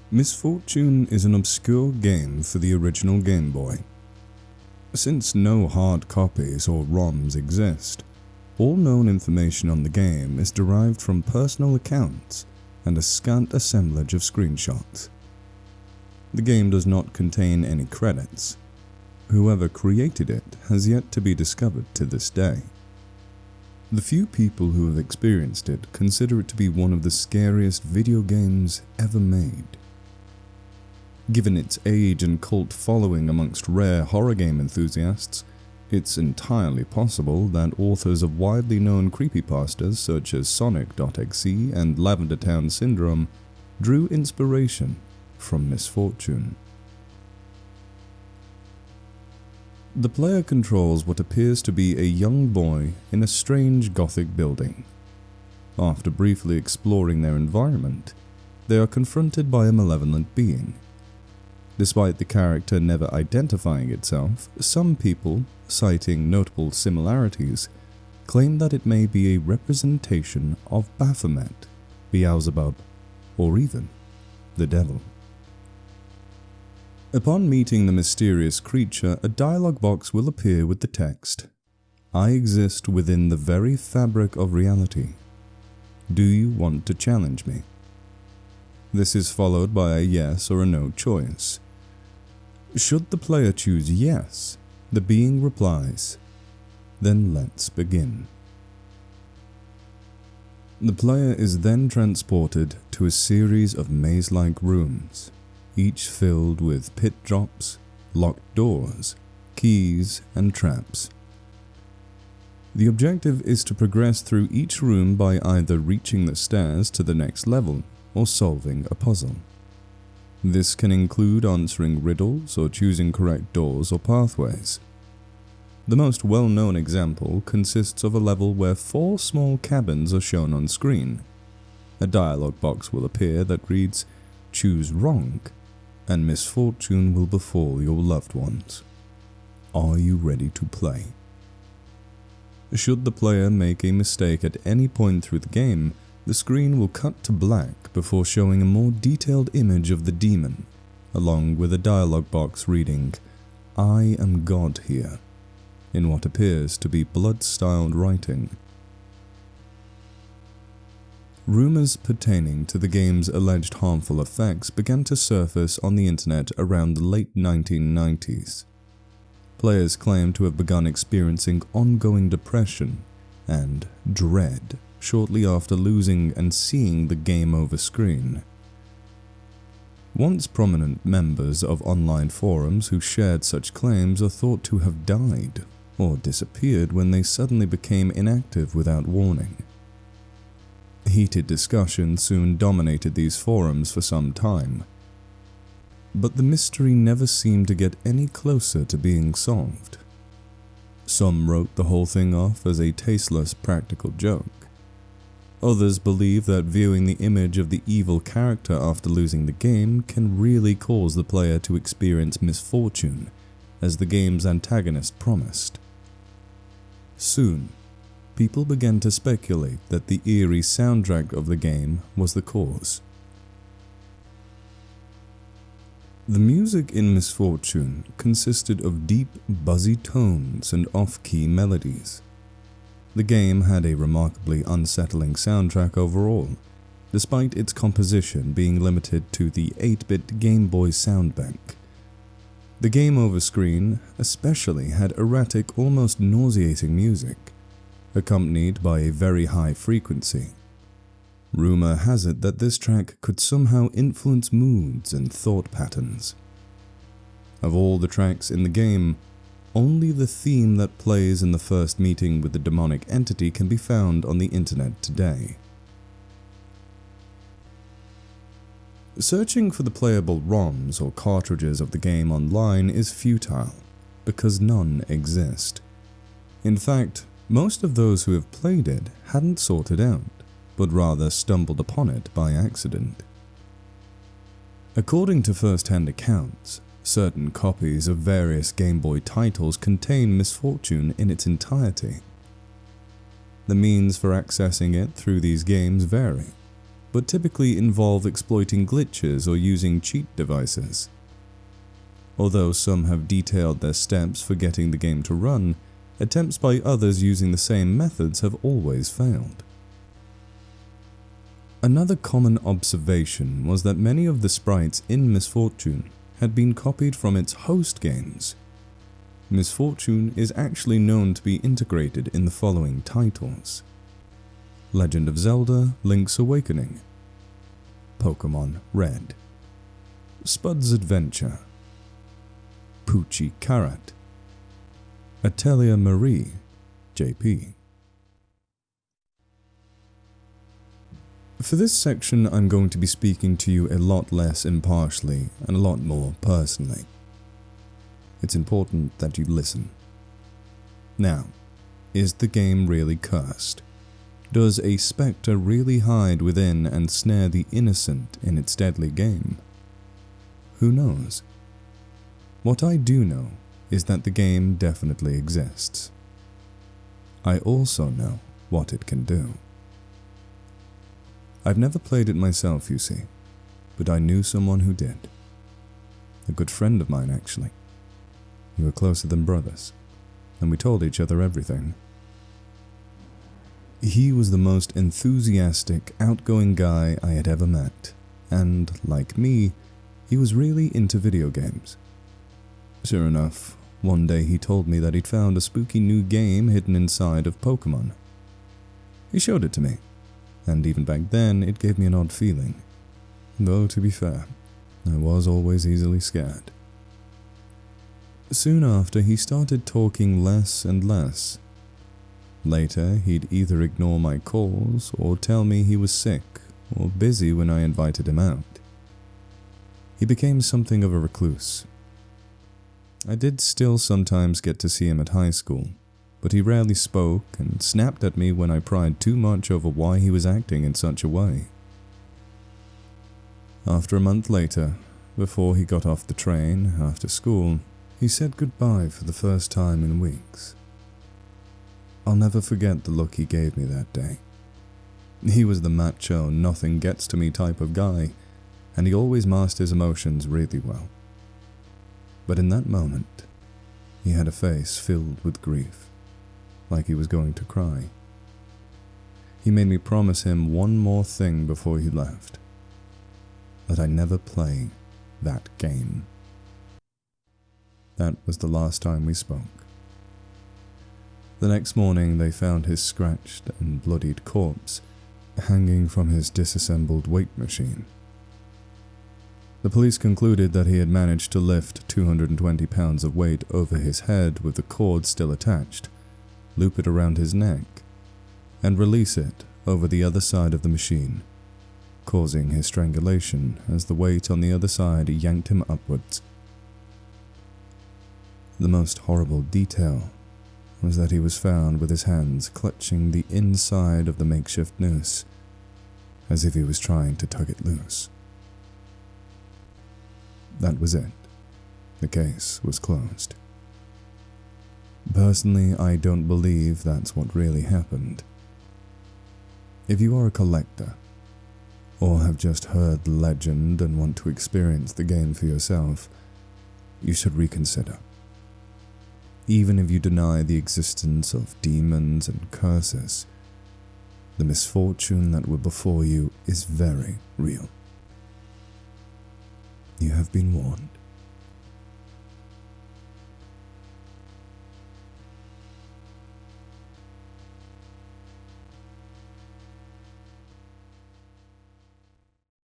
Misfortune is an obscure game for the original Game Boy. Since no hard copies or ROMs exist, all known information on the game is derived from personal accounts and a scant assemblage of screenshots. The game does not contain any credits. Whoever created it has yet to be discovered to this day. The few people who have experienced it consider it to be one of the scariest video games ever made. Given its age and cult following amongst rare horror game enthusiasts, it's entirely possible that authors of widely known creepypastas such as Sonic.gb and Lavender Town Syndrome drew inspiration from Misfortune. The player controls what appears to be a young boy in a strange gothic building. After briefly exploring their environment, they are confronted by a malevolent being. Despite the character never identifying itself, some people, citing notable similarities, claim that it may be a representation of Baphomet, Beelzebub, or even the devil. Upon meeting the mysterious creature, a dialogue box will appear with the text, "I exist within the very fabric of reality. Do you want to challenge me?" This is followed by a yes or a no choice. Should the player choose yes, the being replies, "Then let's begin." The player is then transported to a series of maze-like rooms, each filled with pit drops, locked doors, keys, and traps. The objective is to progress through each room by either reaching the stairs to the next level or solving a puzzle. This can include answering riddles or choosing correct doors or pathways. The most well-known example consists of a level where 4 small cabins are shown on screen. A dialogue box will appear that reads, "Choose wrong, and misfortune will befall your loved ones. Are you ready to play?" Should the player make a mistake at any point through the game, the screen will cut to black before showing a more detailed image of the demon, along with a dialogue box reading, "I am God here," in what appears to be blood-styled writing. Rumors pertaining to the game's alleged harmful effects began to surface on the internet around the late 1990s. Players claim to have begun experiencing ongoing depression and dread shortly after losing and seeing the game over screen. Once prominent members of online forums who shared such claims are thought to have died or disappeared when they suddenly became inactive without warning. Heated discussion soon dominated these forums for some time, but the mystery never seemed to get any closer to being solved. Some wrote the whole thing off as a tasteless practical joke. Others believe that viewing the image of the evil character after losing the game can really cause the player to experience misfortune, as the game's antagonist promised. Soon, people began to speculate that the eerie soundtrack of the game was the cause. The music in Misfortune consisted of deep, buzzy tones and off-key melodies. The game had a remarkably unsettling soundtrack overall, despite its composition being limited to the 8-bit Game Boy sound bank. The game over screen especially had erratic, almost nauseating music, accompanied by a very high frequency. Rumor has it that this track could somehow influence moods and thought patterns. Of all the tracks in the game, only the theme that plays in the first meeting with the demonic entity can be found on the internet today. Searching for the playable ROMs or cartridges of the game online is futile, because none exist. In fact, most of those who have played it hadn't sought it out, but rather stumbled upon it by accident. According to first-hand accounts, certain copies of various Game Boy titles contain Misfortune in its entirety. The means for accessing it through these games vary, but typically involve exploiting glitches or using cheat devices. Although some have detailed their steps for getting the game to run, attempts by others using the same methods have always failed. Another common observation was that many of the sprites in Misfortune had been copied from its host games. Misfortune is actually known to be integrated in the following titles: Legend of Zelda: Link's Awakening, Pokemon Red, Spud's Adventure, Poochie Carrot, Atelier Marie JP. For this section, I'm going to be speaking to you a lot less impartially and a lot more personally. It's important that you listen. Now, is the game really cursed? Does a spectre really hide within and snare the innocent in its deadly game? Who knows? What I do know is that the game definitely exists. I also know what it can do. I've never played it myself, you see, but I knew someone who did. A good friend of mine, actually. We were closer than brothers, and we told each other everything. He was the most enthusiastic, outgoing guy I had ever met, and, like me, he was really into video games. Sure enough, one day he told me that he'd found a spooky new game hidden inside of Pokemon. He showed it to me, and even back then it gave me an odd feeling. Though, to be fair, I was always easily scared. Soon after, he started talking less and less. Later, he'd either ignore my calls or tell me he was sick or busy when I invited him out. He became something of a recluse. I did still sometimes get to see him at high school, but he rarely spoke and snapped at me when I pried too much over why he was acting in such a way. After a month later, before he got off the train after school, he said goodbye for the first time in weeks. I'll never forget the look he gave me that day. He was the macho, nothing gets to me type of guy, and he always masked his emotions really well. But in that moment, he had a face filled with grief, like he was going to cry. He made me promise him one more thing before he left: that I never play that game. That was the last time we spoke. The next morning, they found his scratched and bloodied corpse hanging from his disassembled weight machine. The police concluded that he had managed to lift 220 pounds of weight over his head with the cord still attached, loop it around his neck, and release it over the other side of the machine, causing his strangulation as the weight on the other side yanked him upwards. The most horrible detail was that he was found with his hands clutching the inside of the makeshift noose, as if he was trying to tug it loose. That was it. The case was closed. Personally, I don't believe that's what really happened. If you are a collector, or have just heard the legend and want to experience the game for yourself, you should reconsider. Even if you deny the existence of demons and curses, the misfortune that were before you is very real. You have been warned.